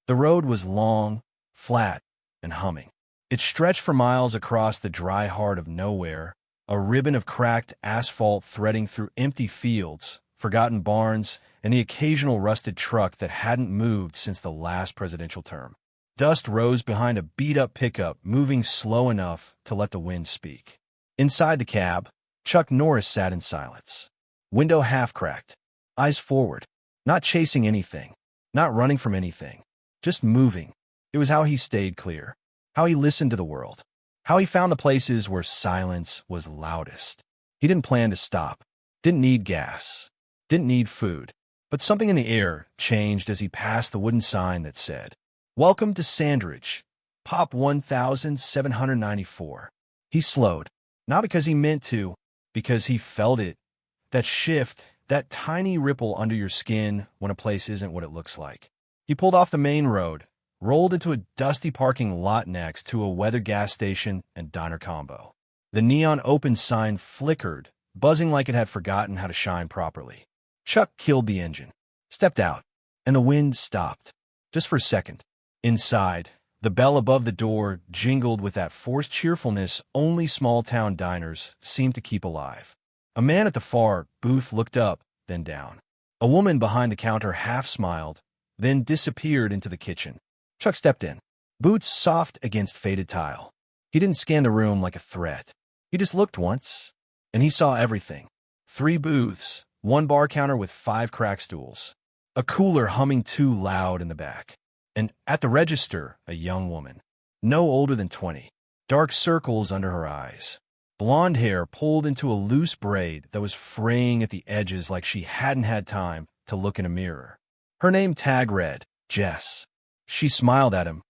The road was long, flat, and humming. It stretched for miles across the dry heart of nowhere, a ribbon of cracked asphalt threading through empty fields, forgotten barns, and the occasional rusted truck that hadn't moved since the last presidential term. Dust rose behind a beat-up pickup, moving slow enough to let the wind speak. Inside the cab, Chuck Norris sat in silence. Window half-cracked, eyes forward, not chasing anything, not running from anything, just moving. It was how he stayed clear, how he listened to the world, how he found the places where silence was loudest. He didn't plan to stop, didn't need gas, didn't need food, but something in the air changed as he passed the wooden sign that said, "Welcome to Sandridge, Pop 1794. He slowed, not because he meant to, because he felt it. That shift, that tiny ripple under your skin when a place isn't what it looks like. He pulled off the main road, rolled into a dusty parking lot next to a weather gas station and diner combo. The neon open sign flickered, buzzing like it had forgotten how to shine properly. Chuck killed the engine, stepped out, and the wind stopped, just for a second. Inside, the bell above the door jingled with that forced cheerfulness only small-town diners seem to keep alive. A man at the far booth looked up, then down. A woman behind the counter half smiled, then disappeared into the kitchen. Chuck stepped in, boots soft against faded tile. He didn't scan the room like a threat. He just looked once, and he saw everything. 3 booths, 1 bar counter with 5 crack stools, a cooler humming too loud in the back. And at the register, a young woman, no older than 20, dark circles under her eyes, blonde hair pulled into a loose braid that was fraying at the edges like she hadn't had time to look in a mirror. Her name tag read, Jess. She smiled at him,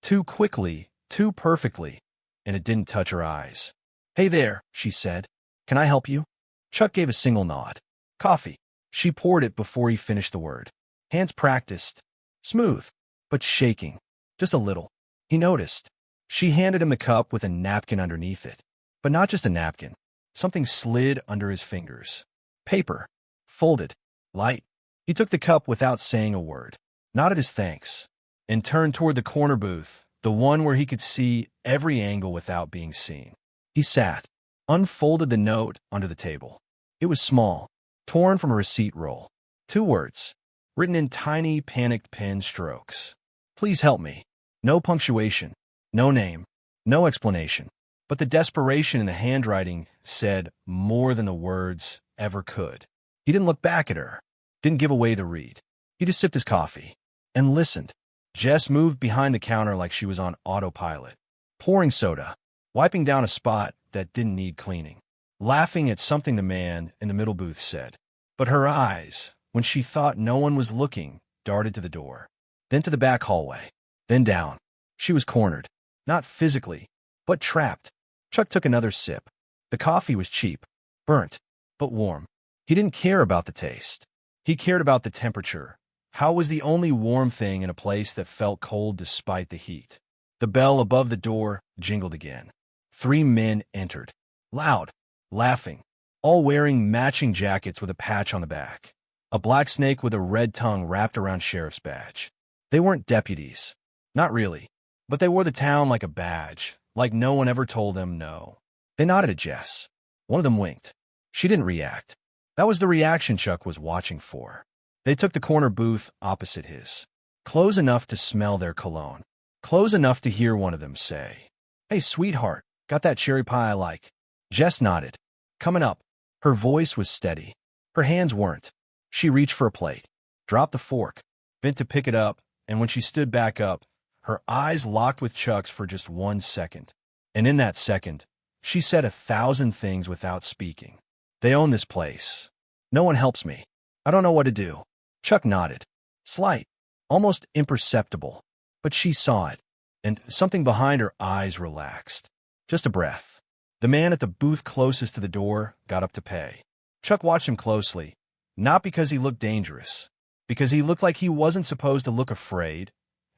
too quickly, too perfectly, and it didn't touch her eyes. "Hey there," she said. "Can I help you?" Chuck gave a single nod. "Coffee." She poured it before he finished the word. Hands practiced, smooth, but shaking, just a little. He noticed. She handed him the cup with a napkin underneath it. But not just a napkin. Something slid under his fingers. Paper. Folded. Light. He took the cup without saying a word, nodded his thanks, and turned toward the corner booth, the one where he could see every angle without being seen. He sat, unfolded the note under the table. It was small, torn from a receipt roll. 2 words, written in tiny, panicked pen strokes. "Please help me." No punctuation, no name, no explanation. But the desperation in the handwriting said more than the words ever could. He didn't look back at her, didn't give away the read. He just sipped his coffee and listened. Jess moved behind the counter like she was on autopilot, pouring soda, wiping down a spot that didn't need cleaning, laughing at something the man in the middle booth said. But her eyes, when she thought no one was looking, darted to the door, then to the back hallway, then down. She was cornered, not physically, but trapped. Chuck took another sip. The coffee was cheap, burnt, but warm. He didn't care about the taste. He cared about the temperature. How it was the only warm thing in a place that felt cold despite the heat. The bell above the door jingled again. 3 men entered, loud, laughing, all wearing matching jackets with a patch on the back. A black snake with a red tongue wrapped around sheriff's badge. They weren't deputies. Not really. But they wore the town like a badge, like no one ever told them no. They nodded at Jess. One of them winked. She didn't react. That was the reaction Chuck was watching for. They took the corner booth opposite his. Close enough to smell their cologne. Close enough to hear one of them say, "Hey, sweetheart, got that cherry pie I like?" Jess nodded. Coming up. Her voice was steady. Her hands weren't. She reached for a plate, dropped the fork, bent to pick it up, and when she stood back up, her eyes locked with Chuck's for just 1 second. And in that second, she said 1,000 things without speaking. "They own this place. No one helps me. I don't know what to do." Chuck nodded. Slight, almost imperceptible. But she saw it, and something behind her eyes relaxed. Just a breath. The man at the booth closest to the door got up to pay. Chuck watched him closely, not because he looked dangerous, because he looked like he wasn't supposed to look afraid,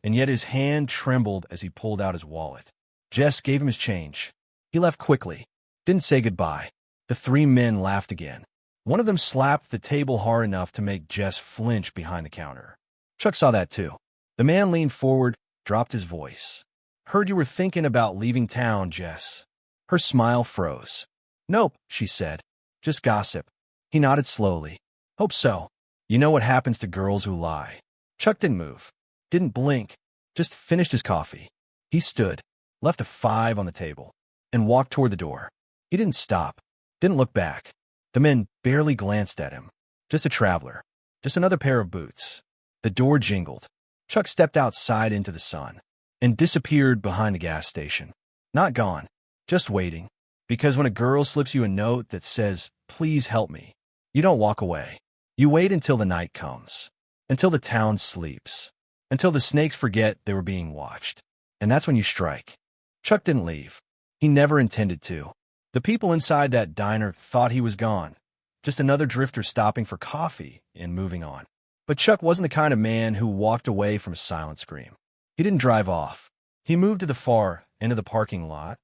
and yet his hand trembled as he pulled out his wallet. Jess gave him his change. He left quickly, didn't say goodbye. The 3 men laughed again. One of them slapped the table hard enough to make Jess flinch behind the counter. Chuck saw that too. The man leaned forward, dropped his voice. Heard you were thinking about leaving town, Jess. Her smile froze. Nope, she said. Just gossip. He nodded slowly. Hope so. You know what happens to girls who lie. Chuck didn't move. Didn't blink. Just finished his coffee. He stood, left a 5 on the table, and walked toward the door. He didn't stop. Didn't look back. The men barely glanced at him. Just a traveler. Just another pair of boots. The door jingled. Chuck stepped outside into the sun and disappeared behind the gas station. Not gone. Just waiting. Because when a girl slips you a note that says, please help me, you don't walk away. You wait until the night comes. Until the town sleeps. Until the snakes forget they were being watched. And that's when you strike. Chuck didn't leave. He never intended to. The people inside that diner thought he was gone. Just another drifter stopping for coffee and moving on. But Chuck wasn't the kind of man who walked away from a silent scream. He didn't drive off. He moved to the far end of the parking lot,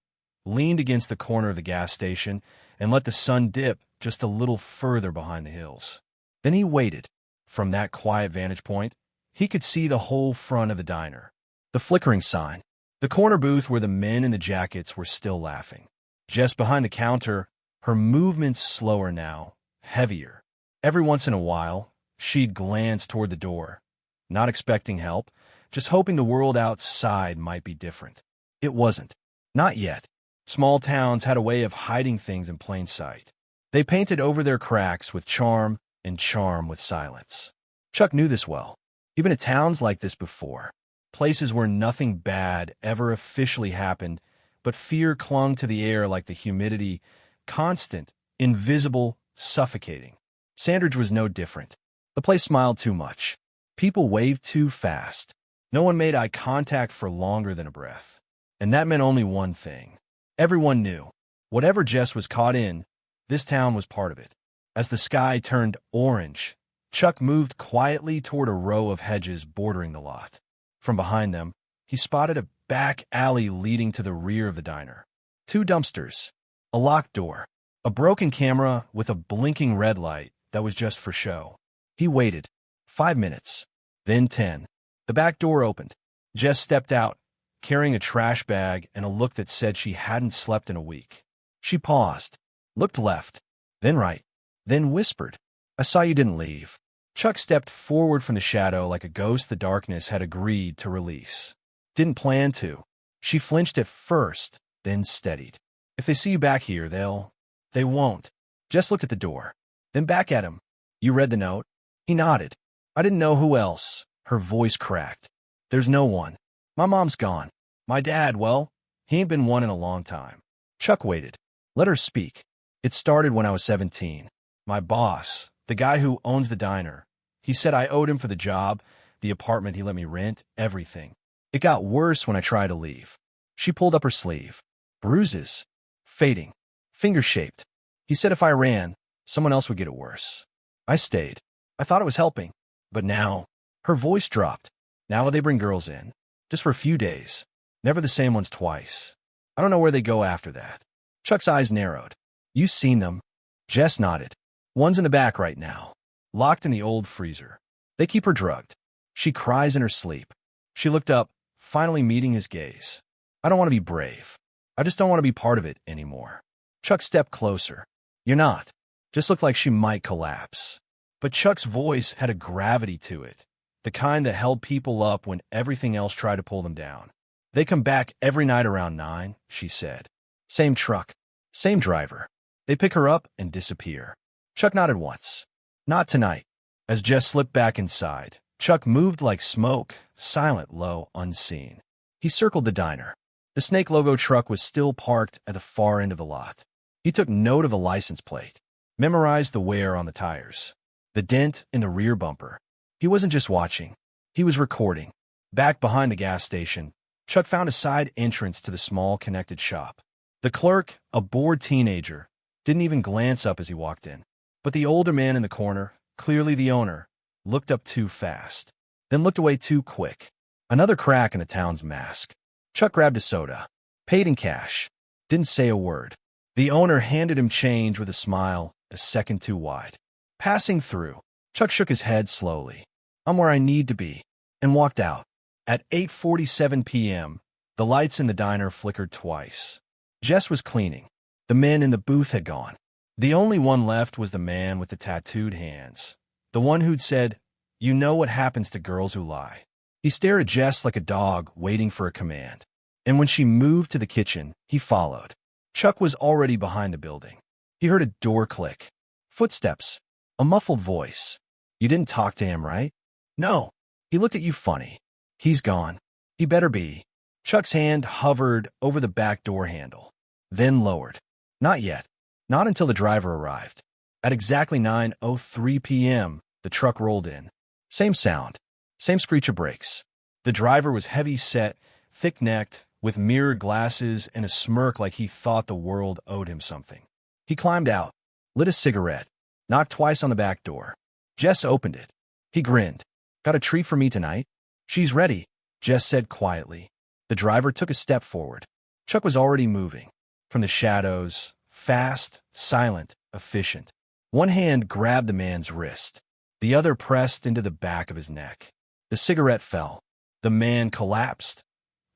leaned against the corner of the gas station, and let the sun dip just a little further behind the hills. Then he waited. From that quiet vantage point, he could see the whole front of the diner. The flickering sign. The corner booth where the men in the jackets were still laughing. Just behind the counter, her movements slower now, heavier. Every once in a while, she'd glance toward the door, not expecting help, just hoping the world outside might be different. It wasn't. Not yet. Small towns had a way of hiding things in plain sight. They painted over their cracks with charm and charm with silence. Chuck knew this well. He'd been to towns like this before. Places where nothing bad ever officially happened, but fear clung to the air like the humidity, constant, invisible, suffocating. Sandridge was no different. The place smiled too much. People waved too fast. No one made eye contact for longer than a breath. And that meant only one thing. Everyone knew. Whatever Jess was caught in, this town was part of it. As the sky turned orange, Chuck moved quietly toward a row of hedges bordering the lot. From behind them, he spotted a back alley leading to the rear of the diner. 2 dumpsters, a locked door, a broken camera with a blinking red light that was just for show. He waited. 5 minutes. Then 10. The back door opened. Jess stepped out, carrying a trash bag and a look that said she hadn't slept in a week. She paused, looked left, then right, then whispered, I saw you didn't leave. Chuck stepped forward from the shadow like a ghost the darkness had agreed to release. Didn't plan to. She flinched at first, then steadied. If they see you back here, They won't. Jess looked at the door, then back at him. You read the note? He nodded. I didn't know who else. Her voice cracked. There's no one. My mom's gone. My dad, well, he ain't been one in a long time. Chuck waited. Let her speak. It started when I was 17. My boss, the guy who owns the diner, he said I owed him for the job, the apartment he let me rent, everything. It got worse when I tried to leave. She pulled up her sleeve. Bruises. Fading. Finger-shaped. He said if I ran, someone else would get it worse. I stayed. I thought it was helping. But now, her voice dropped. Now they bring girls in. Just for a few days. Never the same ones twice. I don't know where they go after that. Chuck's eyes narrowed. You seen them? Jess nodded. One's in the back right now. Locked in the old freezer. They keep her drugged. She cries in her sleep. She looked up, finally meeting his gaze. I don't want to be brave. I just don't want to be part of it anymore. Chuck stepped closer. You're not. Just looked like she might collapse. But Chuck's voice had a gravity to it. The kind that held people up when everything else tried to pull them down. They come back every night around 9, she said. Same truck. Same driver. They pick her up and disappear. Chuck nodded once. Not tonight. As Jess slipped back inside, Chuck moved like smoke, silent, low, unseen. He circled the diner. The Snake logo truck was still parked at the far end of the lot. He took note of the license plate, memorized the wear on the tires, the dent in the rear bumper. He wasn't just watching. He was recording. Back behind the gas station, Chuck found a side entrance to the small connected shop. The clerk, a bored teenager, didn't even glance up as he walked in. But the older man in the corner, clearly the owner, looked up too fast, then looked away too quick. Another crack in the town's mask. Chuck grabbed a soda, paid in cash, didn't say a word. The owner handed him change with a smile, a second too wide. Passing through, Chuck shook his head slowly. I'm where I need to be, and walked out. At 8:47 p.m., the lights in the diner flickered twice. Jess was cleaning. The men in the booth had gone. The only one left was the man with the tattooed hands, the one who'd said, "You know what happens to girls who lie." He stared at Jess like a dog waiting for a command. And when she moved to the kitchen, he followed. Chuck was already behind the building. He heard a door click. Footsteps. A muffled voice. "You didn't talk to him, right?" "No." He looked at you funny. "He's gone." "He better be." Chuck's hand hovered over the back door handle, then lowered. "Not yet. Not until the driver arrived." At exactly 9:03 p.m., the truck rolled in. Same sound. Same screech of brakes. The driver was heavy-set, thick-necked, with mirrored glasses and a smirk like he thought the world owed him something. He climbed out, lit a cigarette, knocked twice on the back door. Jess opened it. He grinned. "Got a treat for me tonight?" "She's ready," Jess said quietly. The driver took a step forward. Chuck was already moving. From the shadows, fast, silent, efficient. One hand grabbed the man's wrist. The other pressed into the back of his neck. The cigarette fell. The man collapsed,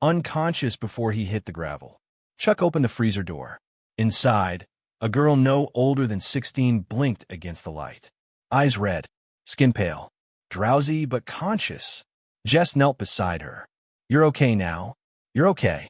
unconscious before he hit the gravel. Chuck opened the freezer door. Inside, a girl no older than 16 blinked against the light. Eyes red, skin pale, drowsy but conscious. Jess knelt beside her. "You're okay now. You're okay."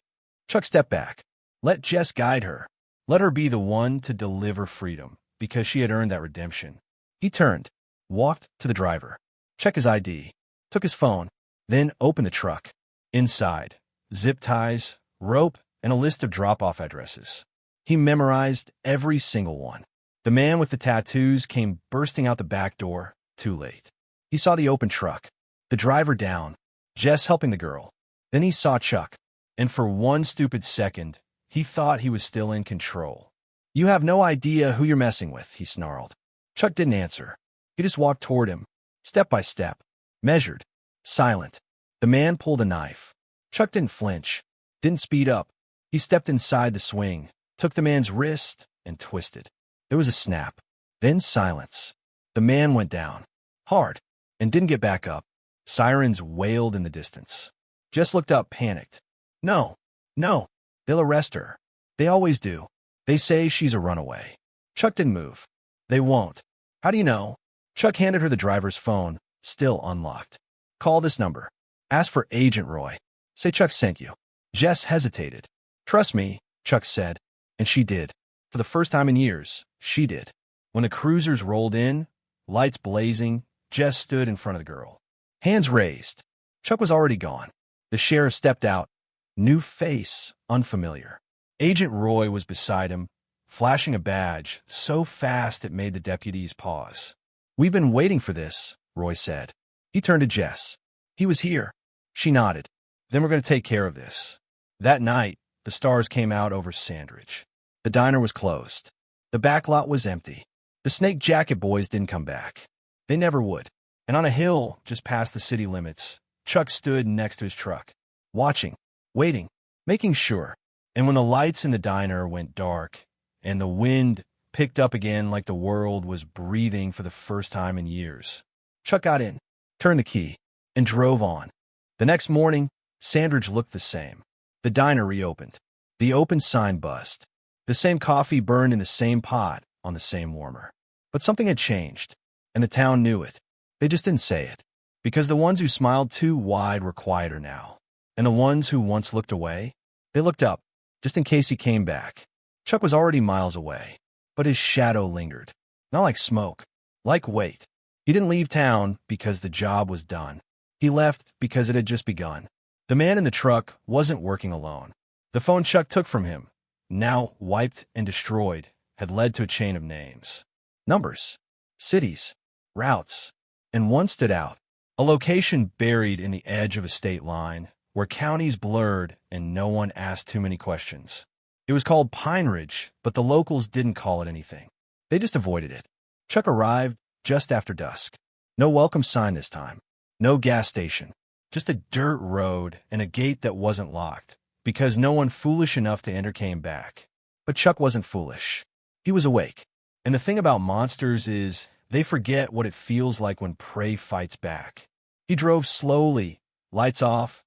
Chuck stepped back. Let Jess guide her. Let her be the one to deliver freedom, because she had earned that redemption. He turned, walked to the driver, checked his ID, took his phone, then opened the truck. Inside, zip ties, rope, and a list of drop-off addresses. He memorized every single one. The man with the tattoos came bursting out the back door, too late. He saw the open truck, the driver down, Jess helping the girl. Then he saw Chuck, and for one stupid second, he thought he was still in control. "You have no idea who you're messing with," he snarled. Chuck didn't answer. He just walked toward him, step by step, measured, silent. The man pulled a knife. Chuck didn't flinch, didn't speed up. He stepped inside the swing, took the man's wrist, and twisted. There was a snap, then silence. The man went down, hard, and didn't get back up. Sirens wailed in the distance. Jess looked up, panicked. "No, no, they'll arrest her. They always do. They say she's a runaway." Chuck didn't move. "They won't." "How do you know?" Chuck handed her the driver's phone, still unlocked. "Call this number. Ask for Agent Roy. Say Chuck sent you." Jess hesitated. "Trust me," Chuck said. And she did. For the first time in years, she did. When the cruisers rolled in, lights blazing, Jess stood in front of the girl. Hands raised. Chuck was already gone. The sheriff stepped out. New face, unfamiliar. Agent Roy was beside him, flashing a badge so fast it made the deputies pause. "We've been waiting for this," Roy said. He turned to Jess. "He was here." She nodded. "Then we're going to take care of this." That night, the stars came out over Sandridge. The diner was closed. The back lot was empty. The Snake Jacket boys didn't come back. They never would. And on a hill just past the city limits, Chuck stood next to his truck, watching, waiting, making sure. And when the lights in the diner went dark and the wind picked up again like the world was breathing for the first time in years, Chuck got in, turned the key, and drove on. The next morning, Sandridge looked the same. The diner reopened. The open sign buzzed. The same coffee burned in the same pot on the same warmer. But something had changed, and the town knew it. They just didn't say it, because the ones who smiled too wide were quieter now. And the ones who once looked away, they looked up, just in case he came back. Chuck was already miles away, but his shadow lingered. Not like smoke, like weight. He didn't leave town because the job was done. He left because it had just begun. The man in the truck wasn't working alone. The phone Chuck took from him, now wiped and destroyed, had led to a chain of names. Numbers, cities, routes, and one stood out. A location buried in the edge of a state line, where counties blurred and no one asked too many questions. It was called Pine Ridge, but the locals didn't call it anything. They just avoided it. Chuck arrived just after dusk. No welcome sign this time. No gas station. Just a dirt road and a gate that wasn't locked, because no one foolish enough to enter came back. But Chuck wasn't foolish. He was awake. And the thing about monsters is they forget what it feels like when prey fights back. He drove slowly, lights off,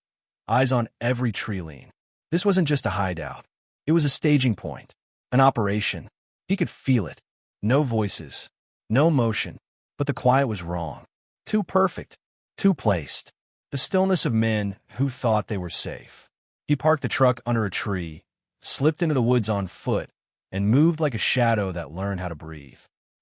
eyes on every tree lean. This wasn't just a hideout. It was a staging point, an operation. He could feel it. No voices, no motion, but the quiet was wrong. Too perfect, too placed. The stillness of men who thought they were safe. He parked the truck under a tree, slipped into the woods on foot, and moved like a shadow that learned how to breathe.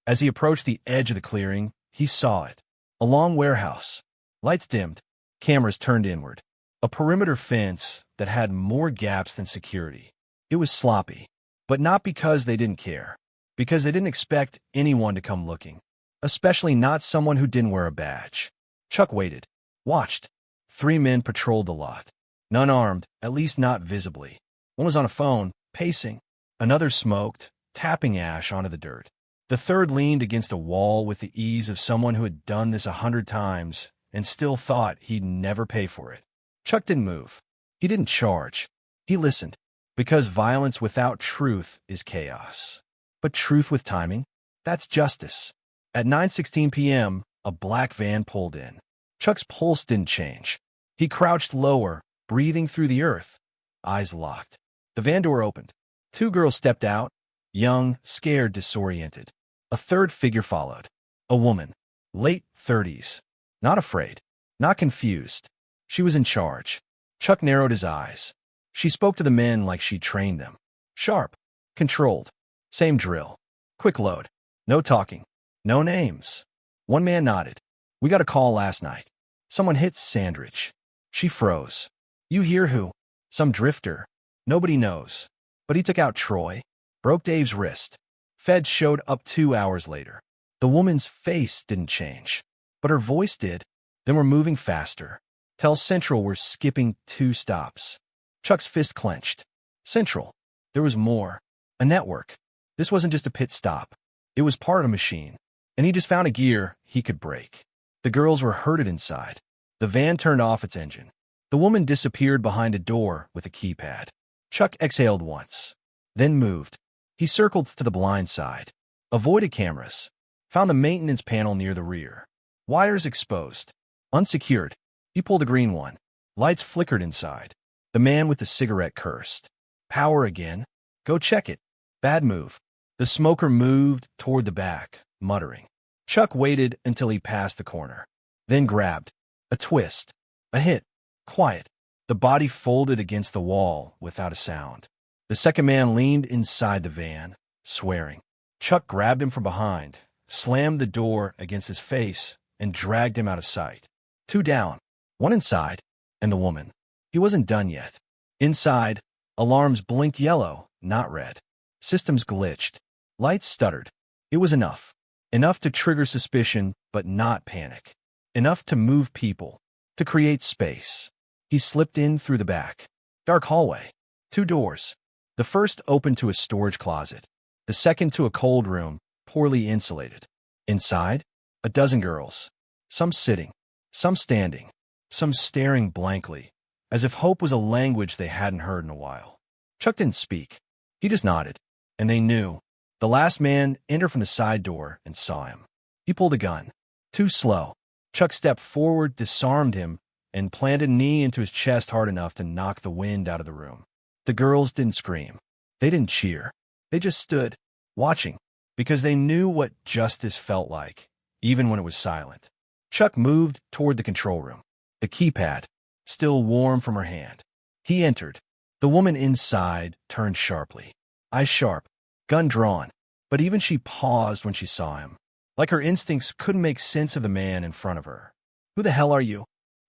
As he approached the edge of the clearing, he saw it. A long warehouse. Lights dimmed, cameras turned inward. A perimeter fence that had more gaps than security. It was sloppy, but not because they didn't care. Because they didn't expect anyone to come looking. Especially not someone who didn't wear a badge. Chuck waited, watched. 3 men patrolled the lot. None armed, at least not visibly. One was on a phone, pacing. Another smoked, tapping ash onto the dirt. The third leaned against a wall with the ease of someone who had done this 100 times and still thought he'd never pay for it. Chuck didn't move. He didn't charge. He listened, because violence without truth is chaos. But truth with timing? That's justice. At 9:16 p.m., a black van pulled in. Chuck's pulse didn't change. He crouched lower, breathing through the earth, eyes locked. The van door opened. 2 girls stepped out, young, scared, disoriented. A third figure followed. A woman, late 30s. Not afraid, not confused. She was in charge. Chuck narrowed his eyes. She spoke to the men like she'd trained them. Sharp, controlled. Same drill. Quick load. No talking. No names. One man nodded. We got a call last night. Someone hit Sandridge. She froze. You hear who? Some drifter. Nobody knows. But he took out Troy. Broke Dave's wrist. Feds showed up 2 hours later. The woman's face didn't change. But her voice did. Then we're moving faster. Tell Central we're skipping 2 stops. Chuck's fist clenched. Central. There was more. A network. This wasn't just a pit stop. It was part of a machine. And he just found a gear he could break. The girls were herded inside. The van turned off its engine. The woman disappeared behind a door with a keypad. Chuck exhaled once. Then moved. He circled to the blind side. Avoided cameras. Found the maintenance panel near the rear. Wires exposed. Unsecured. He pulled the green one. Lights flickered inside. The man with the cigarette cursed. Power again. Go check it. Bad move. The smoker moved toward the back, muttering. Chuck waited until he passed the corner. Then grabbed. A twist. A hit. Quiet. The body folded against the wall without a sound. The second man leaned inside the van, swearing. Chuck grabbed him from behind, slammed the door against his face, and dragged him out of sight. 2 down. 1 inside, and the woman. He wasn't done yet. Inside, alarms blinked yellow, not red. Systems glitched. Lights stuttered. It was enough. Enough to trigger suspicion, but not panic. Enough to move people, to create space. He slipped in through the back. Dark hallway. 2 doors. The first opened to a storage closet. The second to a cold room, poorly insulated. Inside, a dozen girls. Some sitting, some standing, some staring blankly, as if hope was a language they hadn't heard in a while. Chuck didn't speak. He just nodded, and they knew. The last man entered from the side door and saw him. He pulled a gun. Too slow. Chuck stepped forward, disarmed him, and planted a knee into his chest hard enough to knock the wind out of the room. The girls didn't scream. They didn't cheer. They just stood, watching, because they knew what justice felt like, even when it was silent. Chuck moved toward the control room. The keypad, still warm from her hand. He entered. The woman inside turned sharply. Eyes sharp, gun drawn. But even she paused when she saw him. Like her instincts couldn't make sense of the man in front of her. Who the hell are you?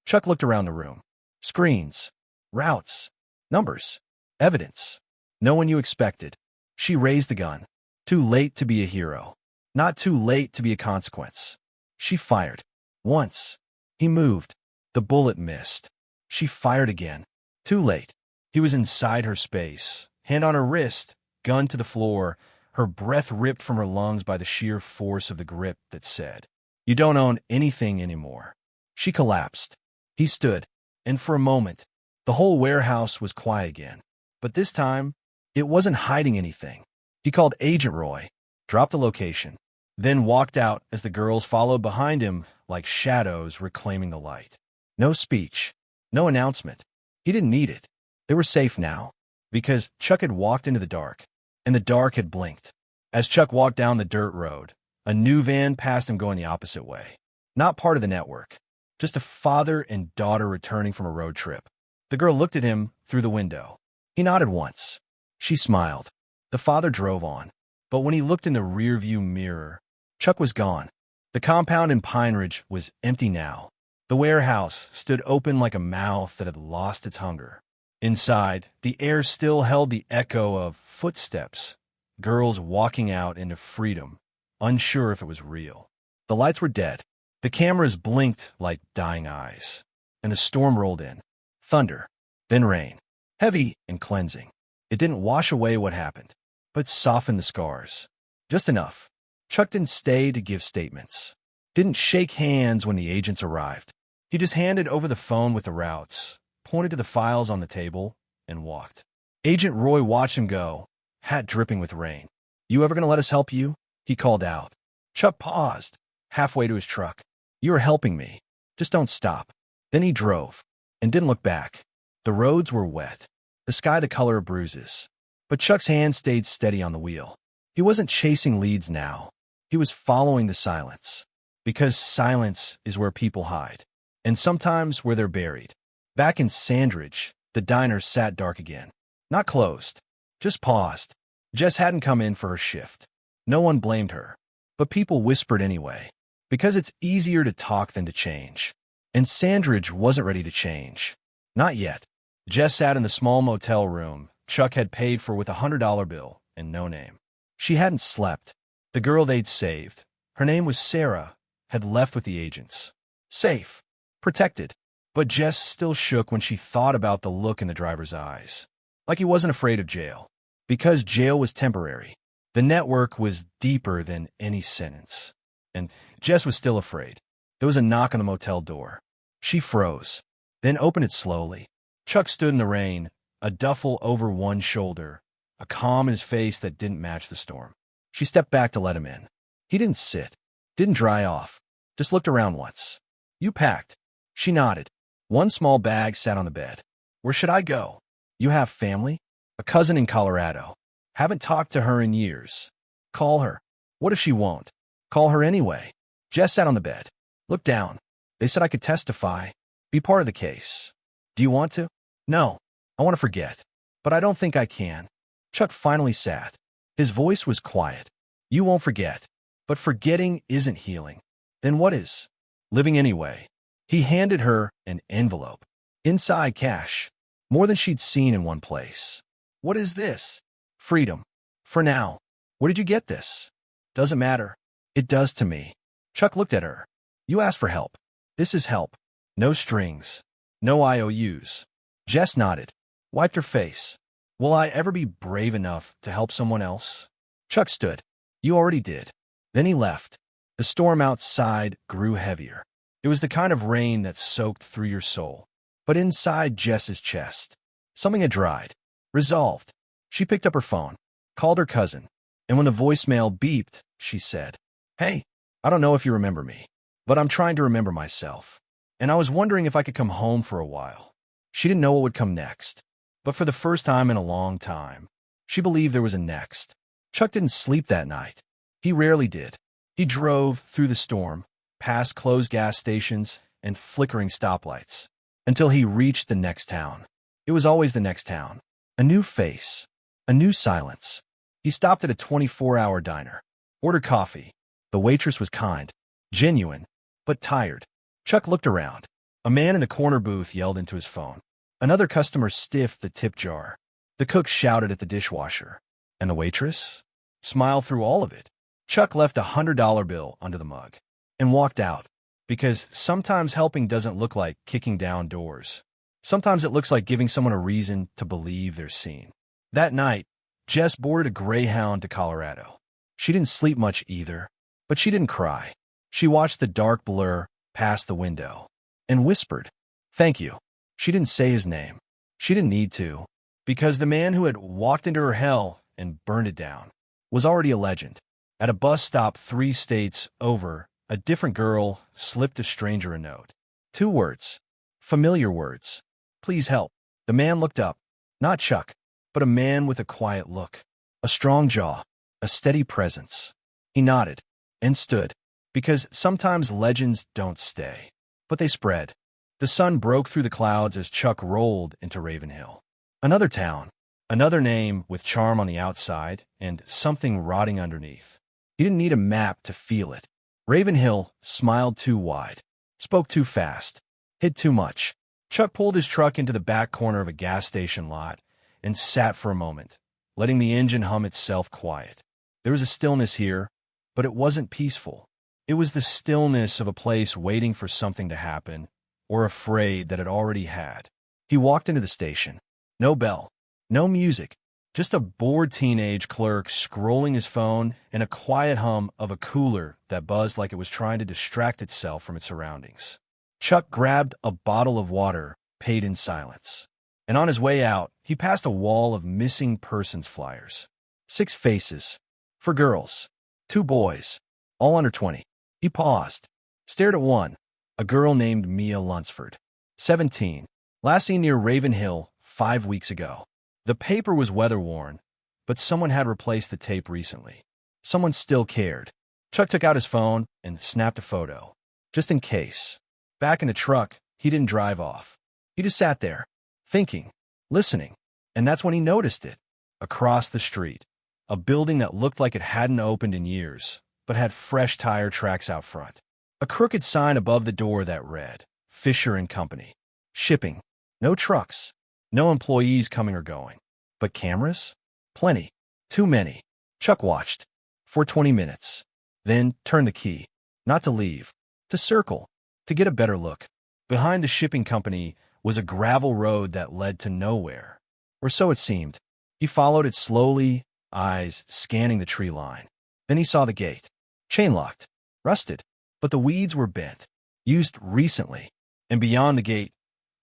Chuck looked around the room. Screens. Routes. Numbers. Evidence. No one you expected. She raised the gun. Too late to be a hero. Not too late to be a consequence. She fired. Once. He moved. The bullet missed. She fired again. Too late. He was inside her space. Hand on her wrist. Gun to the floor. Her breath ripped from her lungs by the sheer force of the grip that said, "You don't own anything anymore." She collapsed. He stood. And for a moment, the whole warehouse was quiet again. But this time, it wasn't hiding anything. He called Agent Roy, dropped the location, then walked out as the girls followed behind him like shadows reclaiming the light. No speech, no announcement, He didn't need it. They were safe now, because Chuck had walked into the dark, and the dark had blinked. As Chuck walked down the dirt road, a new van passed him going the opposite way. Not part of the network, just a father and daughter returning from a road trip. The girl looked at him through the window. He nodded once. She smiled. The father drove on. But when he looked in the rearview mirror, Chuck was gone. The compound in Pine Ridge was empty now. The warehouse stood open like a mouth that had lost its hunger. Inside, the air still held the echo of footsteps, girls walking out into freedom, unsure if it was real. The lights were dead. The cameras blinked like dying eyes. And the storm rolled in. Thunder, then rain. Heavy and cleansing. It didn't wash away what happened, but softened the scars. Just enough. Chuck didn't stay to give statements. Didn't shake hands when the agents arrived. He just handed over the phone with the routes, pointed to the files on the table, and walked. Agent Roy watched him go, hat dripping with rain. "You ever gonna let us help you?" he called out. Chuck paused, halfway to his truck. "You are helping me. Just don't stop." Then he drove, and didn't look back. The roads were wet, the sky the color of bruises. But Chuck's hand stayed steady on the wheel. He wasn't chasing leads now. He was following the silence. Because silence is where people hide. And sometimes where they're buried. Back in Sandridge, the diner sat dark again. Not closed, just paused. Jess hadn't come in for her shift. No one blamed her. But people whispered anyway. Because it's easier to talk than to change. And Sandridge wasn't ready to change. Not yet. Jess sat in the small motel room Chuck had paid for with a $100 bill and no name. She hadn't slept. The girl they'd saved, her name was Sarah, had left with the agents. Safe. Protected. But Jess still shook when she thought about the look in the driver's eyes. Like he wasn't afraid of jail. Because jail was temporary. The network was deeper than any sentence. And Jess was still afraid. There was a knock on the motel door. She froze, then opened it slowly. Chuck stood in the rain, a duffel over one shoulder, a calm in his face that didn't match the storm. She stepped back to let him in. He didn't sit, didn't dry off, just looked around once. "You packed?" She nodded. One small bag sat on the bed. "Where should I go?" "You have family?" "A cousin in Colorado. Haven't talked to her in years." "Call her." "What if she won't?" "Call her anyway." Jess sat on the bed. Looked down. "They said I could testify. Be part of the case. Do you want to?" "No. I want to forget. But I don't think I can." Chuck finally sat. His voice was quiet. "You won't forget. But forgetting isn't healing. Then what is?" "Living anyway." He handed her an envelope. Inside cash. More than she'd seen in one place. "What is this?" "Freedom. For now." "Where did you get this?" "Doesn't matter." "It does to me." Chuck looked at her. "You asked for help. This is help. No strings. No IOUs." Jess nodded. Wiped her face. "Will I ever be brave enough to help someone else?" Chuck stood. "You already did." Then he left. The storm outside grew heavier. It was the kind of rain that soaked through your soul. But inside Jess's chest, something had dried. Resolved. She picked up her phone, called her cousin, and when the voicemail beeped, she said, "Hey, I don't know if you remember me, but I'm trying to remember myself. And I was wondering if I could come home for a while." She didn't know what would come next. But for the first time in a long time, she believed there was a next. Chuck didn't sleep that night. He rarely did. He drove through the storm, past closed gas stations and flickering stoplights, until he reached the next town. It was always the next town. A new face. A new silence. He stopped at a 24-hour diner. Ordered coffee. The waitress was kind. Genuine. But tired. Chuck looked around. A man in the corner booth yelled into his phone. Another customer stiffed the tip jar. The cook shouted at the dishwasher. And the waitress? Smiled through all of it. Chuck left a $100 bill under the mug and walked out. Because sometimes helping doesn't look like kicking down doors. Sometimes it looks like giving someone a reason to believe they're seen. That night, Jess boarded a Greyhound to Colorado. She didn't sleep much either, but she didn't cry. She watched the dark blur past the window and whispered, "Thank you." She didn't say his name. She didn't need to, because the man who had walked into her hell and burned it down was already a legend. At a bus stop 3 states over, a different girl slipped a stranger a note. 2 words. Familiar words. "Please help." The man looked up. Not Chuck, but a man with a quiet look. A strong jaw. A steady presence. He nodded and stood, because sometimes legends don't stay, but they spread. The sun broke through the clouds as Chuck rolled into Ravenhill. Another town, another name with charm on the outside and something rotting underneath. He didn't need a map to feel it. Ravenhill smiled too wide, spoke too fast, hid too much. Chuck pulled his truck into the back corner of a gas station lot and sat for a moment, letting the engine hum itself quiet. There was a stillness here, but it wasn't peaceful. It was the stillness of a place waiting for something to happen, or afraid that it already had. He walked into the station. No bell, no music, just a bored teenage clerk scrolling his phone and a quiet hum of a cooler that buzzed like it was trying to distract itself from its surroundings. Chuck grabbed a bottle of water, paid in silence. And on his way out, he passed a wall of missing persons flyers. 6 faces. For girls. 2 boys. All under 20. He paused. Stared at one. A girl named Mia Lunsford. 17. Last seen near Ravenhill 5 weeks ago. The paper was weather-worn, but someone had replaced the tape recently. Someone still cared. Chuck took out his phone and snapped a photo. Just in case. Back in the truck, he didn't drive off. He just sat there, thinking, listening. And that's when he noticed it. Across the street. A building that looked like it hadn't opened in years, but had fresh tire tracks out front. A crooked sign above the door that read, Fisher and Company. Shipping. No trucks. No employees coming or going. But cameras? Plenty. Too many. Chuck watched. For 20 minutes. Then turned the key. Not to leave. To circle. To get a better look. Behind the shipping company was a gravel road that led to nowhere. Or so it seemed. He followed it slowly, eyes scanning the tree line. Then he saw the gate. Chain-locked. Rusted. But the weeds were bent. Used recently. And beyond the gate,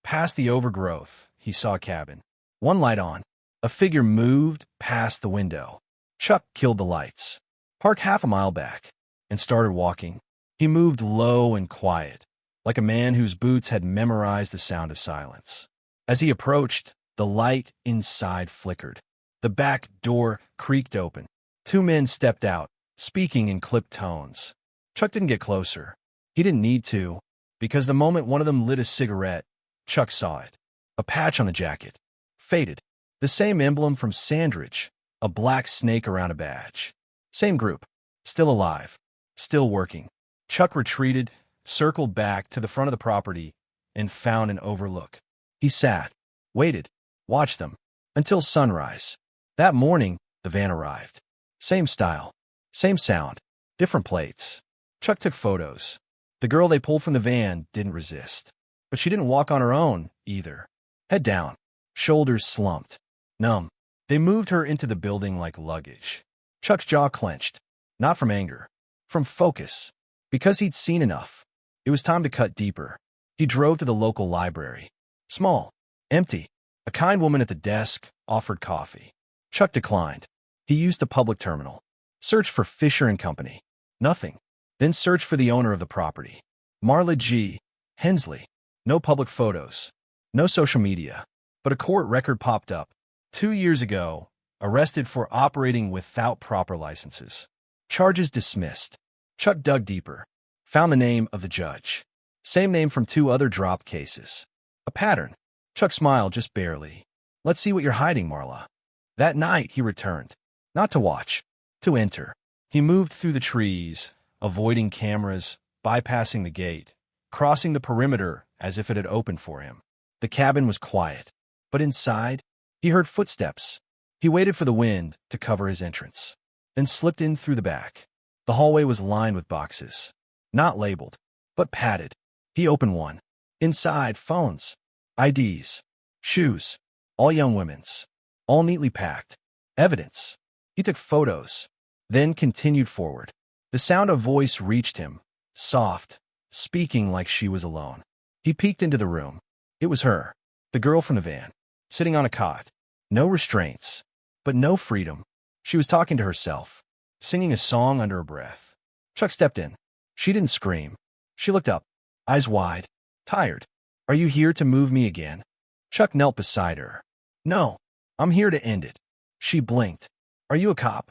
past the overgrowth, he saw a cabin. One light on. A figure moved past the window. Chuck killed the lights. Parked half a mile back. And started walking. He moved low and quiet, like a man whose boots had memorized the sound of silence. As he approached, the light inside flickered. The back door creaked open. 2 men stepped out, speaking in clipped tones. Chuck didn't get closer. He didn't need to, because the moment one of them lit a cigarette, Chuck saw it. A patch on the jacket. Faded. The same emblem from Sandridge, a black snake around a badge. Same group. Still alive. Still working. Chuck retreated, circled back to the front of the property, and found an overlook. He sat, waited, watched them, until sunrise. That morning, the van arrived. Same style. Same sound. Different plates. Chuck took photos. The girl they pulled from the van didn't resist. But she didn't walk on her own, either. Head down. Shoulders slumped. Numb. They moved her into the building like luggage. Chuck's jaw clenched. Not from anger. From focus. Because he'd seen enough. It was time to cut deeper. He drove to the local library. Small. Empty. A kind woman at the desk offered coffee. Chuck declined. He used the public terminal. Searched for Fisher and Company. Nothing. Then searched for the owner of the property. Marla G. Hensley. No public photos. No social media. But a court record popped up. 2 years ago, arrested for operating without proper licenses. Charges dismissed. Chuck dug deeper. Found the name of the judge. Same name from 2 other dropped cases. A pattern. Chuck smiled just barely. Let's see what you're hiding, Marla. That night, he returned. Not to watch. To enter. He moved through the trees, avoiding cameras, bypassing the gate, crossing the perimeter as if it had opened for him. The cabin was quiet. But inside, he heard footsteps. He waited for the wind to cover his entrance. Then slipped in through the back. The hallway was lined with boxes. Not labeled, but padded. He opened one. Inside, phones. IDs. Shoes. All young women's. All neatly packed. Evidence. He took photos. Then continued forward. The sound of voice reached him. Soft. Speaking like she was alone. He peeked into the room. It was her. The girl from the van. Sitting on a cot. No restraints. But no freedom. She was talking to herself. Singing a song under her breath. Chuck stepped in. She didn't scream. She looked up. Eyes wide. Tired. Are you here to move me again? Chuck knelt beside her. No, I'm here to end it. She blinked. Are you a cop?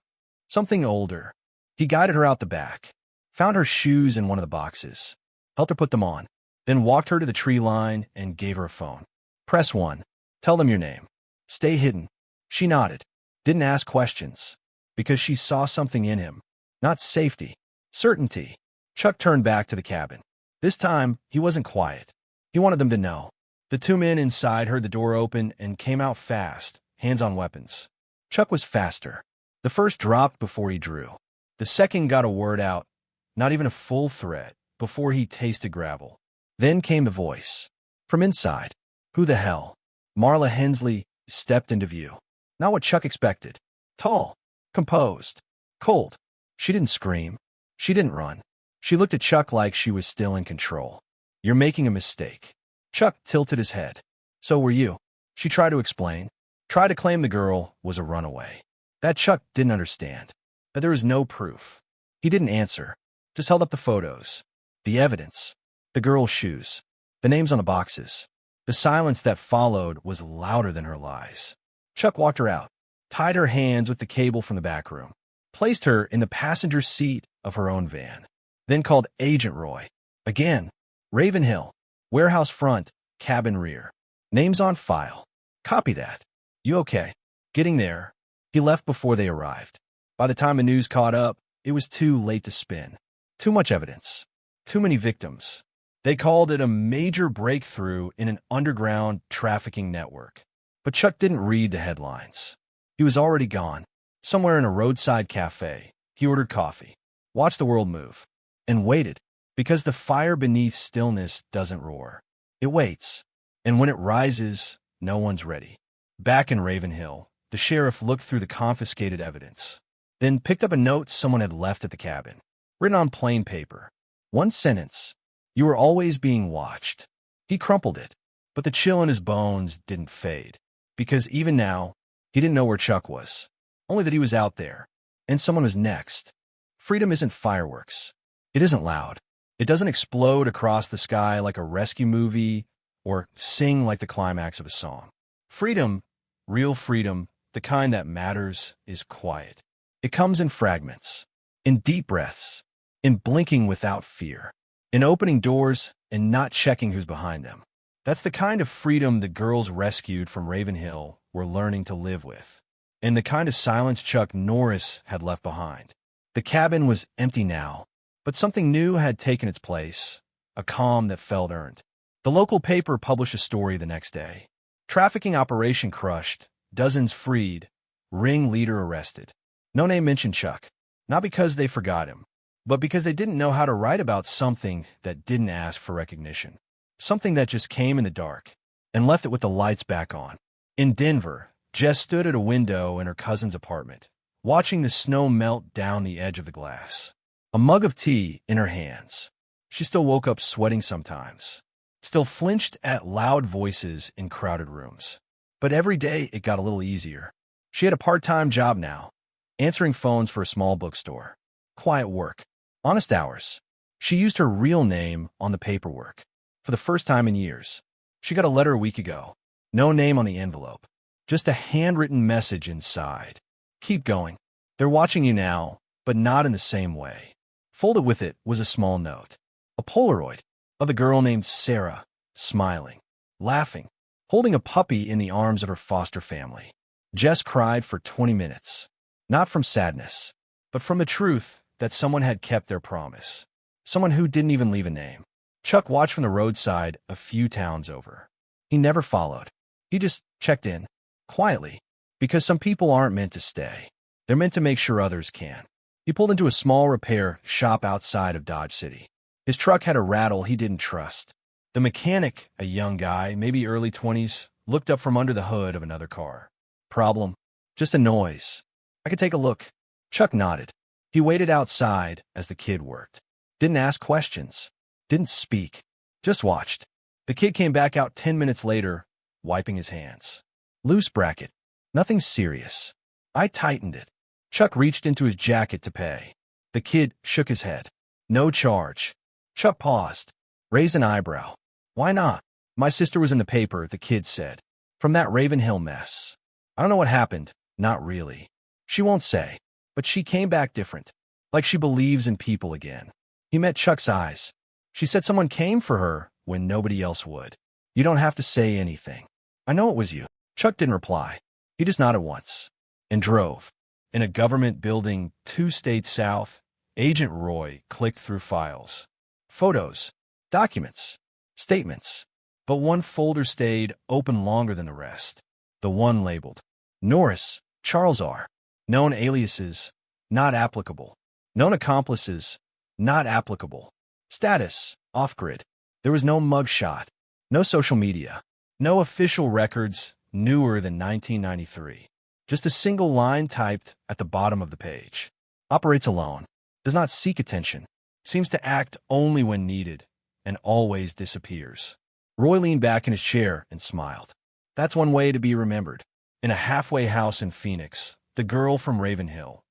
Something older. He guided her out the back, found her shoes in one of the boxes, helped her put them on, then walked her to the tree line and gave her a phone. Press 1. Tell them your name. Stay hidden. She nodded, didn't ask questions, because she saw something in him. Not safety, certainty. Chuck turned back to the cabin. This time, he wasn't quiet. He wanted them to know. The two men inside heard the door open and came out fast, hands on weapons. Chuck was faster. The first dropped before he drew. The second got a word out, not even a full threat, before he tasted gravel. Then came the voice. From inside. Who the hell? Marla Hensley stepped into view. Not what Chuck expected. Tall, composed, cold. She didn't scream. She didn't run. She looked at Chuck like she was still in control. You're making a mistake. Chuck tilted his head. So were you. She tried to explain. Tried to claim the girl was a runaway. That Chuck didn't understand. That there was no proof. He didn't answer. Just held up the photos. The evidence. The girl's shoes. The names on the boxes. The silence that followed was louder than her lies. Chuck walked her out, tied her hands with the cable from the back room, placed her in the passenger seat of her own van, then called Agent Roy. Again. Ravenhill. Warehouse front, cabin rear. Names on file. Copy that. You okay? Getting there. He left before they arrived. By the time the news caught up, it was too late to spin. Too much evidence. Too many victims. They called it a major breakthrough in an underground trafficking network. But Chuck didn't read the headlines. He was already gone. Somewhere in a roadside cafe, he ordered coffee, watched the world move, and waited, because the fire beneath stillness doesn't roar. It waits, and when it rises, no one's ready. Back in Ravenhill, the sheriff looked through the confiscated evidence, then picked up a note someone had left at the cabin, written on plain paper. One sentence. You were always being watched. He crumpled it, but the chill in his bones didn't fade, because even now, he didn't know where Chuck was, only that he was out there, and someone was next. Freedom isn't fireworks. It isn't loud. It doesn't explode across the sky like a rescue movie or sing like the climax of a song. Freedom, real freedom, the kind that matters, is quiet. It comes in fragments, in deep breaths, in blinking without fear, in opening doors and not checking who's behind them. That's the kind of freedom the girls rescued from Ravenhill were learning to live with, and the kind of silence Chuck Norris had left behind. The cabin was empty now, but something new had taken its place, a calm that felt earned. The local paper published a story the next day. Trafficking operation crushed, dozens freed, ringleader arrested. No name mentioned Chuck, not because they forgot him, but because they didn't know how to write about something that didn't ask for recognition. Something that just came in the dark and left it with the lights back on. In Denver, Jess stood at a window in her cousin's apartment, watching the snow melt down the edge of the glass. A mug of tea in her hands. She still woke up sweating sometimes, still flinched at loud voices in crowded rooms. But every day it got a little easier. She had a part-time job now, answering phones for a small bookstore. Quiet work. Honest hours. She used her real name on the paperwork. For the first time in years. She got a letter a week ago. No name on the envelope. Just a handwritten message inside. Keep going. They're watching you now, but not in the same way. Folded with it was a small note. A Polaroid of a girl named Sarah, smiling, laughing, holding a puppy in the arms of her foster family. Jess cried for 20 minutes. Not from sadness, but from the truth that someone had kept their promise. Someone who didn't even leave a name. Chuck watched from the roadside a few towns over. He never followed. He just checked in, quietly, because some people aren't meant to stay. They're meant to make sure others can. He pulled into a small repair shop outside of Dodge City. His truck had a rattle he didn't trust. The mechanic, a young guy, maybe early 20s, looked up from under the hood of another car. Problem? Just a noise. I could take a look. Chuck nodded. He waited outside as the kid worked. Didn't ask questions. Didn't speak. Just watched. The kid came back out 10 minutes later, wiping his hands. Loose bracket. Nothing serious. I tightened it. Chuck reached into his jacket to pay. The kid shook his head. No charge. Chuck paused. Raised an eyebrow. Why not? My sister was in the paper, the kid said. From that Ravenhill mess. I don't know what happened. Not really. She won't say. But she came back different. Like she believes in people again. He met Chuck's eyes. She said someone came for her when nobody else would. You don't have to say anything. I know it was you. Chuck didn't reply. He just nodded once. And drove. In a government building 2 states south, Agent Roy clicked through files. Photos. Documents. Statements. But one folder stayed open longer than the rest. The one labeled Norris, Charles R. Known aliases, not applicable. Known accomplices, not applicable. Status, off-grid. There was no mugshot, no social media, no official records newer than 1993. Just a single line typed at the bottom of the page. Operates alone. Does not seek attention. Seems to act only when needed, and always disappears. Roy leaned back in his chair and smiled. That's one way to be remembered. In a halfway house in Phoenix, the girl from Ravenhill,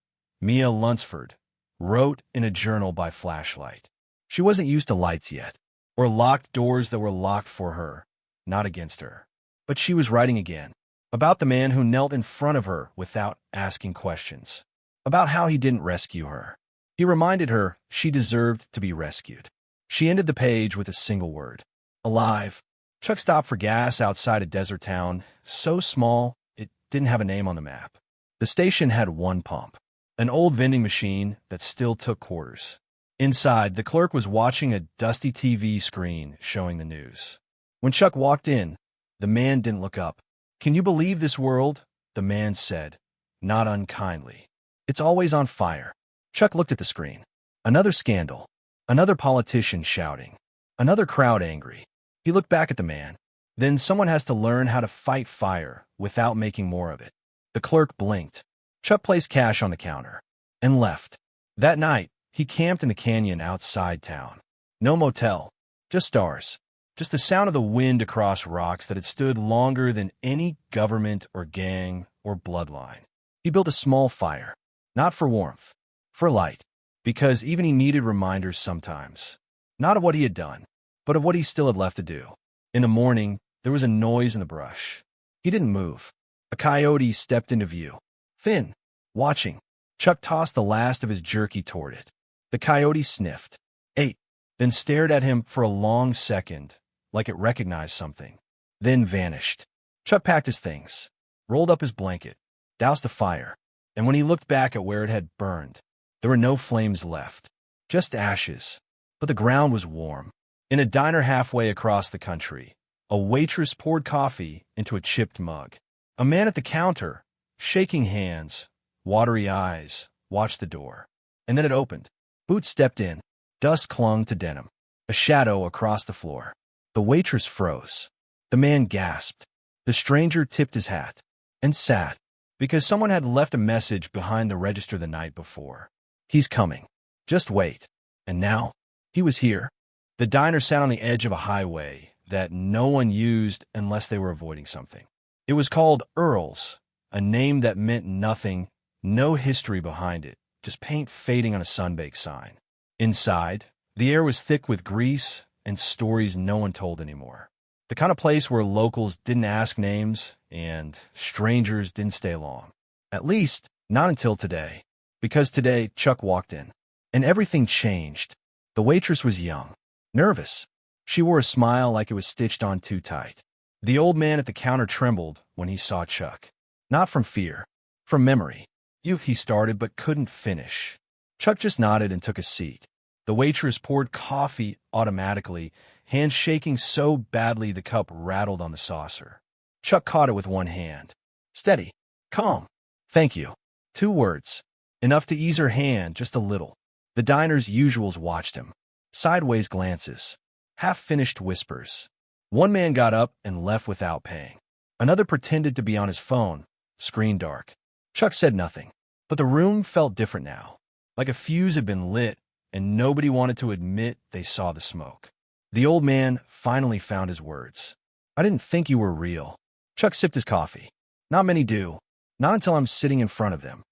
Mia Lunsford, wrote in a journal by flashlight. She wasn't used to lights yet, or locked doors that were locked for her, not against her. But she was writing again, about the man who knelt in front of her without asking questions, about how he didn't rescue her. He reminded her she deserved to be rescued. She ended the page with a single word. Alive. Chuck stopped for gas outside a desert town, so small it didn't have a name on the map. The station had one pump, an old vending machine that still took quarters. Inside, the clerk was watching a dusty TV screen showing the news. When Chuck walked in, the man didn't look up. Can you believe this world? The man said, not unkindly. It's always on fire. Chuck looked at the screen. Another scandal. Another politician shouting. Another crowd angry. He looked back at the man. Then someone has to learn how to fight fire without making more of it. The clerk blinked. Chuck placed cash on the counter and left. That night, he camped in the canyon outside town. No motel, just stars. Just the sound of the wind across rocks that had stood longer than any government or gang or bloodline. He built a small fire, not for warmth, for light, because even he needed reminders sometimes. Not of what he had done, but of what he still had left to do. In the morning, there was a noise in the brush. He didn't move. A coyote stepped into view. Thin, watching. Chuck tossed the last of his jerky toward it. The coyote sniffed, ate, then stared at him for a long second, like it recognized something, then vanished. Chuck packed his things, rolled up his blanket, doused the fire, and when he looked back at where it had burned, there were no flames left, just ashes, but the ground was warm. In a diner halfway across the country, a waitress poured coffee into a chipped mug. A man at the counter, shaking hands, watery eyes, watched the door. And then it opened. Boots stepped in. Dust clung to denim. A shadow across the floor. The waitress froze. The man gasped. The stranger tipped his hat and sat, because someone had left a message behind the register the night before. He's coming. Just wait. And now, he was here. The diner sat on the edge of a highway that no one used unless they were avoiding something. It was called Earl's, a name that meant nothing, no history behind it, just paint fading on a sunbaked sign. Inside, the air was thick with grease and stories no one told anymore. The kind of place where locals didn't ask names and strangers didn't stay long. At least, not until today. Because today, Chuck walked in, and everything changed. The waitress was young, nervous. She wore a smile like it was stitched on too tight. The old man at the counter trembled when he saw Chuck. Not from fear, from memory. He started but couldn't finish. Chuck just nodded and took a seat. The waitress poured coffee automatically, hands shaking so badly the cup rattled on the saucer. Chuck caught it with one hand. Steady. Calm. Thank you. 2 words. Enough to ease her hand just a little. The diner's usuals watched him. Sideways glances. Half-finished whispers. One man got up and left without paying. Another pretended to be on his phone, screen dark. Chuck said nothing, but the room felt different now, like a fuse had been lit and nobody wanted to admit they saw the smoke. The old man finally found his words. I didn't think you were real. Chuck sipped his coffee. Not many do, not until I'm sitting in front of them.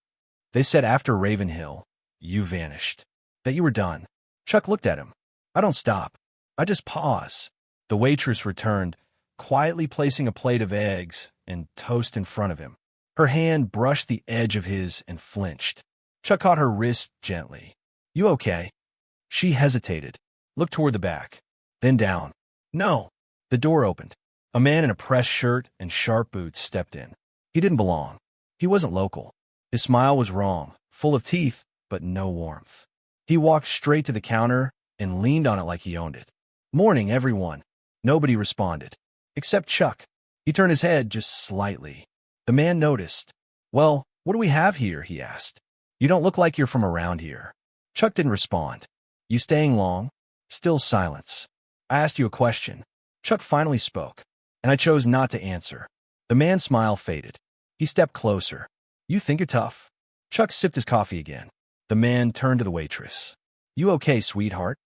They said after Ravenhill, you vanished, that you were done. Chuck looked at him. I don't stop. I just pause. The waitress returned, quietly placing a plate of eggs and toast in front of him. Her hand brushed the edge of his and flinched. Chuck caught her wrist gently. "You okay?" She hesitated, looked toward the back, then down. "No." The door opened. A man in a pressed shirt and sharp boots stepped in. He didn't belong. He wasn't local. His smile was wrong, full of teeth, but no warmth. He walked straight to the counter and leaned on it like he owned it. "Morning, everyone." Nobody responded, except Chuck. He turned his head just slightly. The man noticed. "Well, what do we have here?" he asked. "You don't look like you're from around here." Chuck didn't respond. "You staying long?" Still silence. "I asked you a question." Chuck finally spoke, and I chose not to answer. The man's smile faded. He stepped closer. "You think you're tough?" Chuck sipped his coffee again. The man turned to the waitress. "You okay, sweetheart?"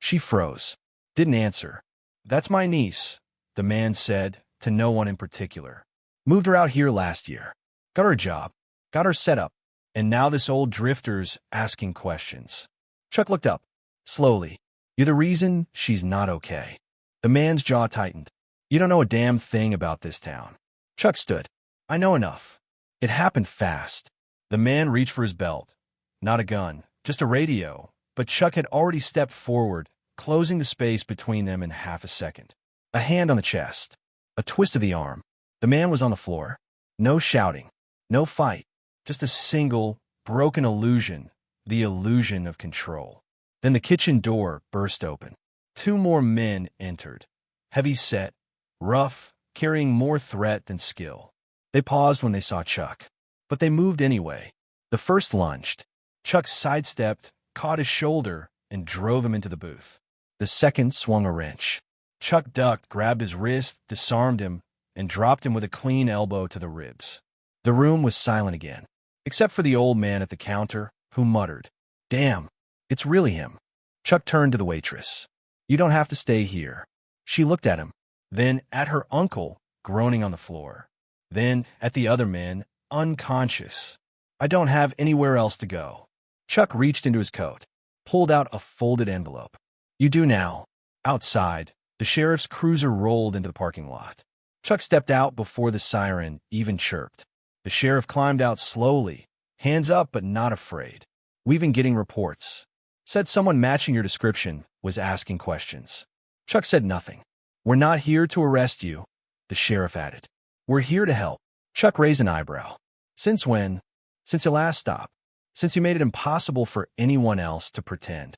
She froze. Didn't answer. "That's my niece," the man said, to no one in particular. "Moved her out here last year. Got her a job. Got her set up. And now this old drifter's asking questions." Chuck looked up, slowly. "You're the reason she's not okay." The man's jaw tightened. "You don't know a damn thing about this town." Chuck stood. "I know enough." It happened fast. The man reached for his belt. Not a gun, just a radio. But Chuck had already stepped forward, closing the space between them in half a second. A hand on the chest. A twist of the arm. The man was on the floor. No shouting. No fight. Just a single, broken illusion. The illusion of control. Then the kitchen door burst open. 2 more men entered. Heavy set, rough, carrying more threat than skill. They paused when they saw Chuck. But they moved anyway. The first lunged. Chuck sidestepped, caught his shoulder, and drove him into the booth. The second swung a wrench. Chuck ducked, grabbed his wrist, disarmed him, and dropped him with a clean elbow to the ribs. The room was silent again, except for the old man at the counter, who muttered, "Damn, it's really him." Chuck turned to the waitress. "You don't have to stay here." She looked at him, then at her uncle, groaning on the floor, then at the other men, unconscious. "I don't have anywhere else to go." Chuck reached into his coat, pulled out a folded envelope. "You do now." Outside, the sheriff's cruiser rolled into the parking lot. Chuck stepped out before the siren even chirped. The sheriff climbed out slowly, hands up but not afraid. "We've been getting reports. Said someone matching your description was asking questions." Chuck said nothing. "We're not here to arrest you," the sheriff added. "We're here to help." Chuck raised an eyebrow. "Since when?" "Since your last stop. Since you made it impossible for anyone else to pretend."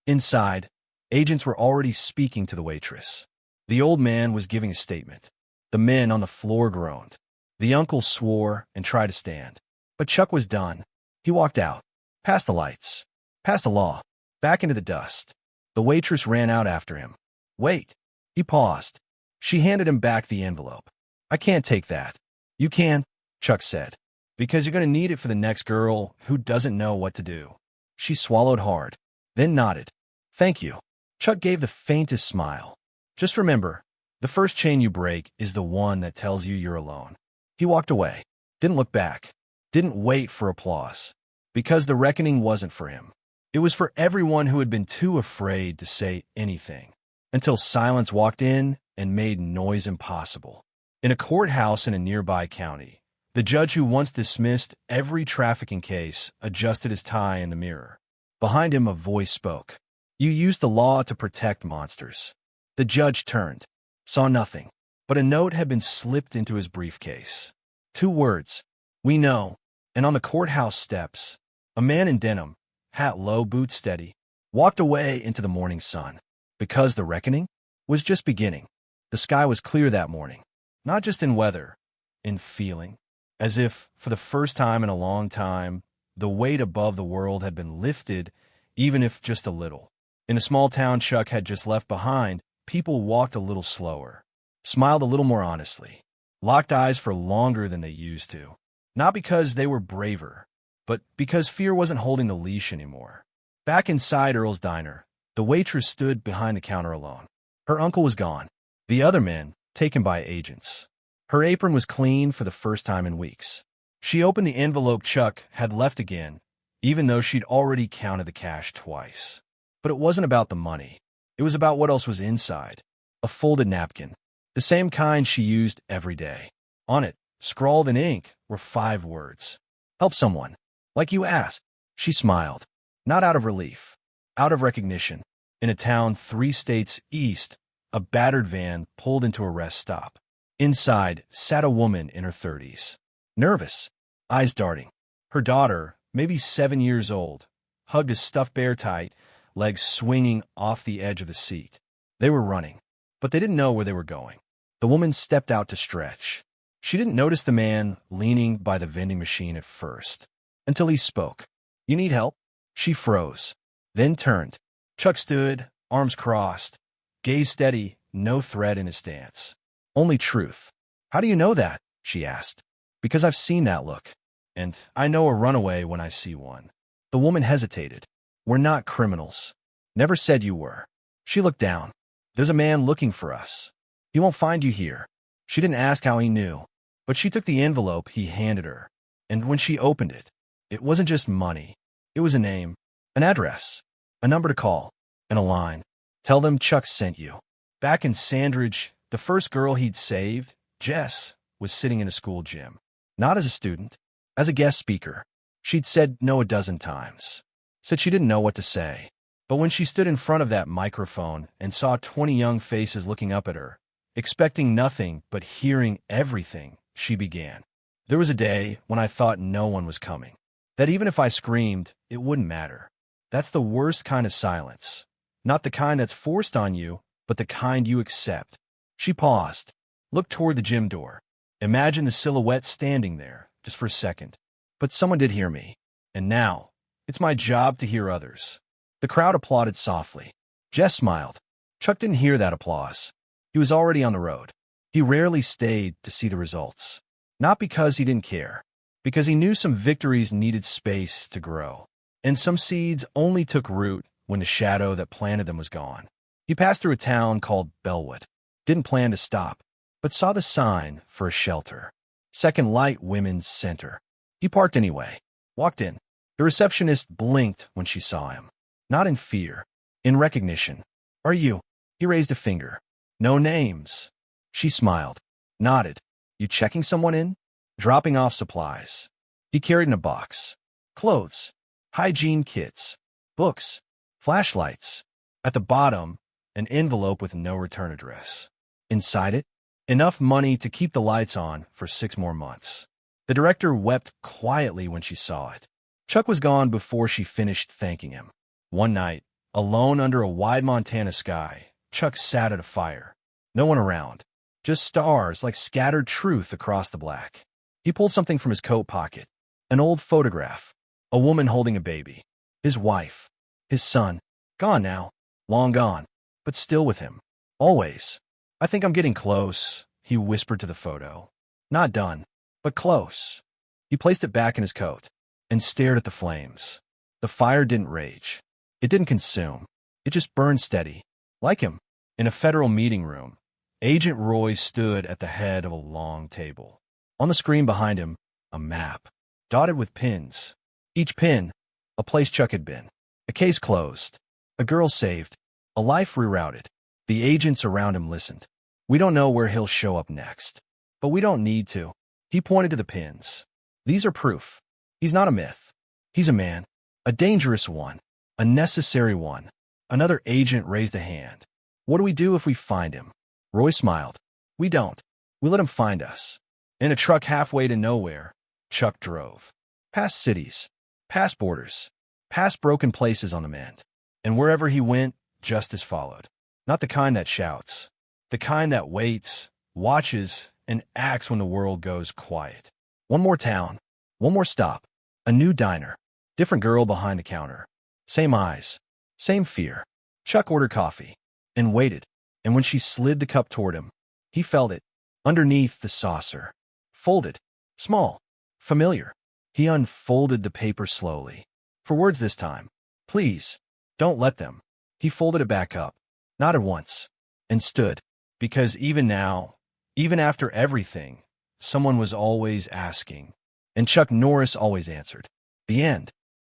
Inside, agents were already speaking to the waitress. The old man was giving a statement. The men on the floor groaned. The uncle swore and tried to stand. But Chuck was done. He walked out, past the lights, past the law, back into the dust. The waitress ran out after him. "Wait." He paused. She handed him back the envelope. "I can't take that." "You can," Chuck said, "because you're going to need it for the next girl who doesn't know what to do." She swallowed hard, then nodded. "Thank you." Chuck gave the faintest smile. "Just remember, the first chain you break is the one that tells you you're alone." He walked away, didn't look back, didn't wait for applause, because the reckoning wasn't for him. It was for everyone who had been too afraid to say anything, until silence walked in and made noise impossible. In a courthouse in a nearby county, the judge who once dismissed every trafficking case adjusted his tie in the mirror. Behind him, a voice spoke. "You use the law to protect monsters." The judge turned, saw nothing, but a note had been slipped into his briefcase. 2 words, "We know." And on the courthouse steps, a man in denim, hat low, boots steady, walked away into the morning sun. Because the reckoning was just beginning. The sky was clear that morning, not just in weather, in feeling. As if, for the first time in a long time, the weight above the world had been lifted, even if just a little. In a small town Chuck had just left behind, people walked a little slower, smiled a little more honestly, locked eyes for longer than they used to. Not because they were braver, but because fear wasn't holding the leash anymore. Back inside Earl's diner, the waitress stood behind the counter alone. Her uncle was gone, the other men taken by agents. Her apron was clean for the first time in weeks. She opened the envelope Chuck had left again, even though she'd already counted the cash twice. But it wasn't about the money. It was about what else was inside. A folded napkin, the same kind she used every day. On it, scrawled in ink, were 5 words. Help someone. Like you asked. She smiled. Not out of relief. Out of recognition. In a town 3 states east, a battered van pulled into a rest stop. Inside sat a woman in her 30s. Nervous. Eyes darting. Her daughter, maybe 7 years old, hugged a stuffed bear tight, legs swinging off the edge of the seat. They were running, but they didn't know where they were going. The woman stepped out to stretch. She didn't notice the man leaning by the vending machine at first, until he spoke. You need help? She froze, then turned. Chuck stood, arms crossed, gaze steady, no threat in his stance. Only truth. How do you know that? She asked. Because I've seen that look, and I know a runaway when I see one. The woman hesitated. We're not criminals. Never said you were. She looked down. There's a man looking for us. He won't find you here. She didn't ask how he knew, but she took the envelope he handed her, and when she opened it, it wasn't just money. It was a name, an address, a number to call, and a line. Tell them Chuck sent you. Back in Sandridge, the first girl he'd saved, Jess, was sitting in a school gym. Not as a student, as a guest speaker. She'd said no a dozen times. Said she didn't know what to say. But when she stood in front of that microphone and saw 20 young faces looking up at her, expecting nothing but hearing everything, she began. There was a day when I thought no one was coming. That even if I screamed, it wouldn't matter. That's the worst kind of silence. Not the kind that's forced on you, but the kind you accept. She paused, looked toward the gym door. Imagine the silhouette standing there, just for a second. But someone did hear me. And now, it's my job to hear others. The crowd applauded softly. Jess smiled. Chuck didn't hear that applause. He was already on the road. He rarely stayed to see the results. Not because he didn't care, because he knew some victories needed space to grow. And some seeds only took root when the shadow that planted them was gone. He passed through a town called Bellwood. Didn't plan to stop, but saw the sign for a shelter. Second Light Women's Center. He parked anyway. Walked in. The receptionist blinked when she saw him. Not in fear, in recognition. Are you? He raised a finger. No names. She smiled, nodded. You checking someone in? Dropping off supplies. He carried in a box. Clothes, hygiene kits, books, flashlights. At the bottom, an envelope with no return address. Inside it, enough money to keep the lights on for 6 more months. The director wept quietly when she saw it. Chuck was gone before she finished thanking him. One night, alone under a wide Montana sky, Chuck sat at a fire. No one around. Just stars like scattered truth across the black. He pulled something from his coat pocket. An old photograph. A woman holding a baby. His wife. His son. Gone now. Long gone. But still with him. Always. I think I'm getting close, he whispered to the photo. Not done, but close. He placed it back in his coat and stared at the flames. The fire didn't rage. It didn't consume. It just burned steady. Like him. In a federal meeting room, Agent Roy stood at the head of a long table. On the screen behind him, a map, dotted with pins. Each pin, a place Chuck had been. A case closed. A girl saved. A life rerouted. The agents around him listened. We don't know where he'll show up next. But we don't need to. He pointed to the pins. These are proof. He's not a myth. He's a man. A dangerous one. A necessary one. Another agent raised a hand. What do we do if we find him? Roy smiled. We don't. We let him find us. In a truck halfway to nowhere, Chuck drove. Past cities. Past borders. Past broken places on the mend. And wherever he went, justice followed. Not the kind that shouts. The kind that waits, watches, and acts when the world goes quiet. One more town. One more stop. A new diner. Different girl behind the counter. Same eyes. Same fear. Chuck ordered coffee. And waited. And when she slid the cup toward him, he felt it. Underneath the saucer. Folded. Small. Familiar. He unfolded the paper slowly. For words this time. Please. Don't let them. He folded it back up. Not at once. And stood. Because even now, even after everything, someone was always asking. And Chuck Norris always answered. The end.